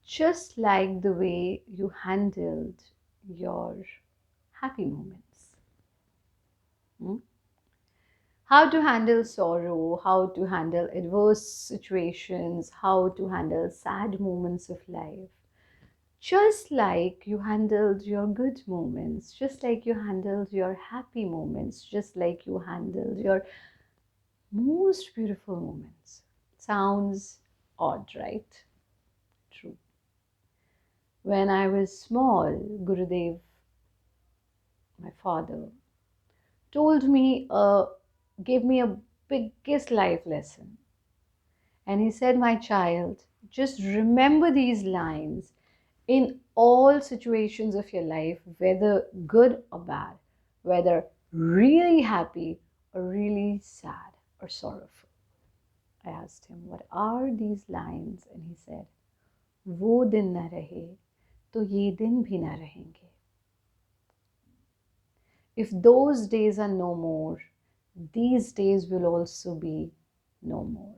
just like the way you handled your happy moments. Hmm? How to handle sorrow, how to handle adverse situations, how to handle sad moments of life. Just like you handled your good moments, just like you handled your happy moments, just like you handled your most beautiful moments. Sounds odd, right? True. When I was small, Gurudev, my father, told me, gave me a biggest life lesson. And he said, my child, just remember these lines in all situations of your life, whether good or bad, whether really happy or really sad or sorrowful. I asked him, what are these lines? And he said, वो दिन न रहे तो ये दिन भी न रहेंगे. If those days are no more, these days will also be no more.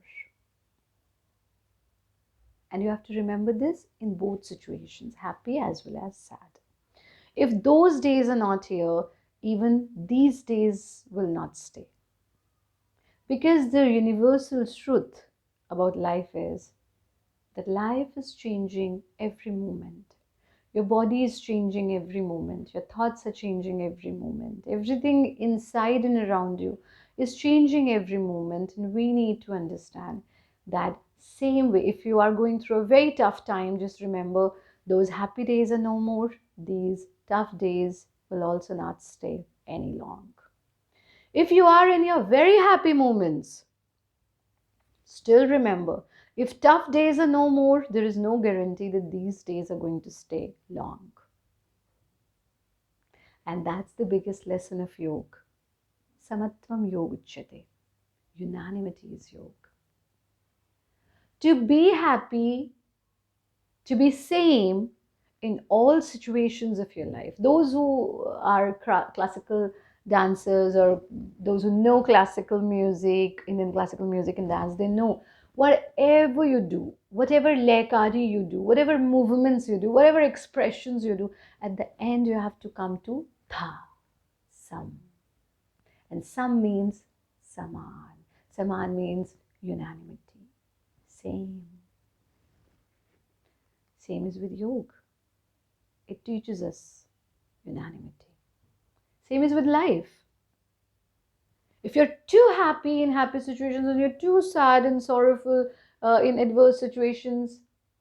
And you have to remember this in both situations, happy as well as sad. If those days are not here, even these days will not stay. Because the universal truth about life is that life is changing every moment. Your body is changing every moment. Your thoughts are changing every moment. Everything inside and around you is changing every moment. And we need to understand that same way. If you are going through a very tough time, just remember those happy days are no more. These tough days will also not stay any long. If you are in your very happy moments, still remember, if tough days are no more, there is no guarantee that these days are going to stay long. And that's the biggest lesson of yoga. Samatvam yoga uchyate. Unanimity is yoga. To be happy, to be same in all situations of your life. Those who are classical dancers or those who know classical music, Indian classical music and dance, they know whatever you do, whatever lekari you do, whatever movements you do, whatever expressions you do, at the end you have to come to tha, sam. And sam means saman. Saman means unanimity. Same. Same is with yoga. It teaches us unanimity. Same is with life. If you're too happy in happy situations and you're too sad and sorrowful in adverse situations,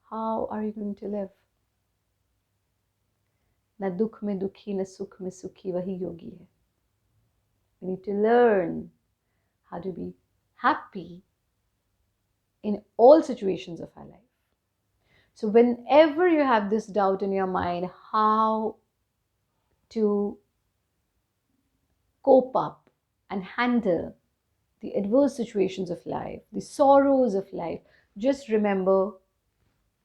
how are you going to live? Na dukh mein dukhi, na sukh mein sukhi, wahi yogi hai. We need to learn how to be happy in all situations of our life. So whenever you have this doubt in your mind, how to cope up and handle the adverse situations of life, the sorrows of life, just remember,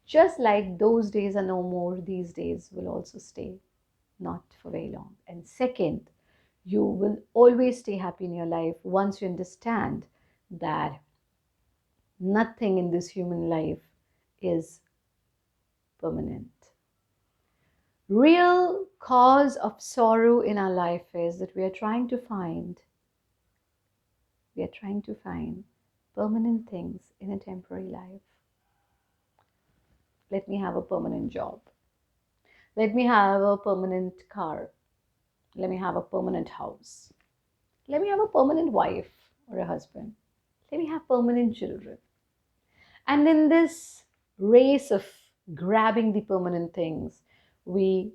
just like those days are no more, these days will also stay not for very long. And second, you will always stay happy in your life once you understand that nothing in this human life is permanent. Real cause of sorrow in our life is that we are trying to find permanent things in a temporary life. Let me have a permanent job. Let me have a permanent car. Let me have a permanent house. Let me have a permanent wife or a husband. Let me have permanent children. And in this race of grabbing the permanent things, we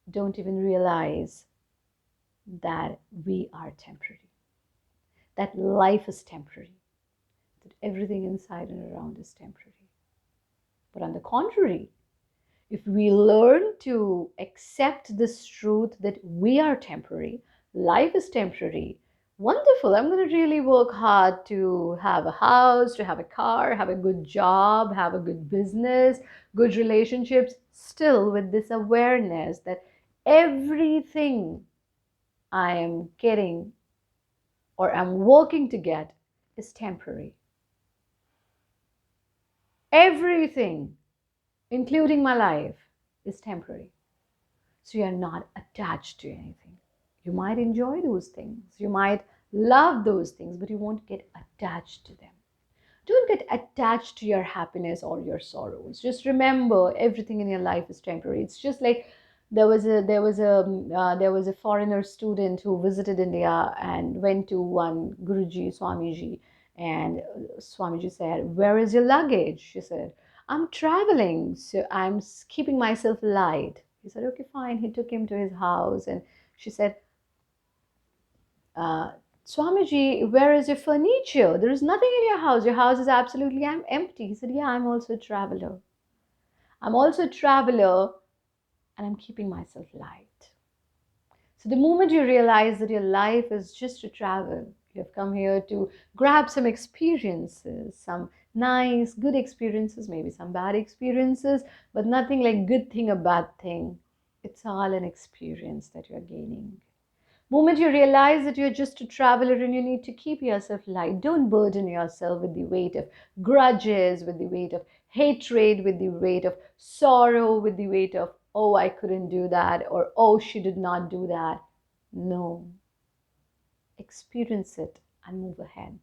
don't even realize that we are temporary, that life is temporary, that everything inside and around is temporary. But on the contrary, if we learn to accept this truth that we are temporary, life is temporary, wonderful. I'm going to really work hard to have a house, to have a car, have a good job, have a good business, good relationships, still with this awareness that everything I am getting or I'm working to get is temporary. Everything including my life, is temporary. So you're not attached to anything. You might enjoy those things, you might love those things, but you won't get attached to them. Don't get attached to your happiness or your sorrows. Just remember, everything in your life is temporary. It's just like there was a foreigner student who visited India and went to one Guruji Swamiji, and Swamiji said, "Where is your luggage?" She said, "I'm traveling, so I'm keeping myself light." He said, "Okay, fine." He took him to his house, and she said, uh, "Swamiji, where is your furniture? There is nothing in your house. Your house is absolutely empty." He said, "Yeah, I'm also a traveler. I'm also a traveler, and I'm keeping myself light." So the moment you realize that your life is just to travel, you have come here to grab some experiences, some nice, good experiences, maybe some bad experiences, but nothing like good thing or bad thing. It's all an experience that you're gaining. Moment you realize that you're just a traveler and you need to keep yourself light, don't burden yourself with the weight of grudges, with the weight of hatred, with the weight of sorrow, with the weight of, oh, I couldn't do that, or oh, she did not do that. No, experience it and move ahead.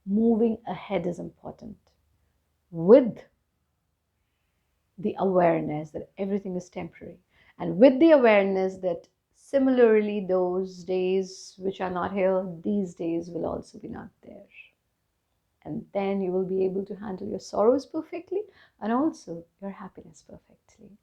Moving ahead is important with the awareness that everything is temporary, and with the awareness that similarly those days which are not here, these days will also be not there. And then you will be able to handle your sorrows perfectly and also your happiness perfectly.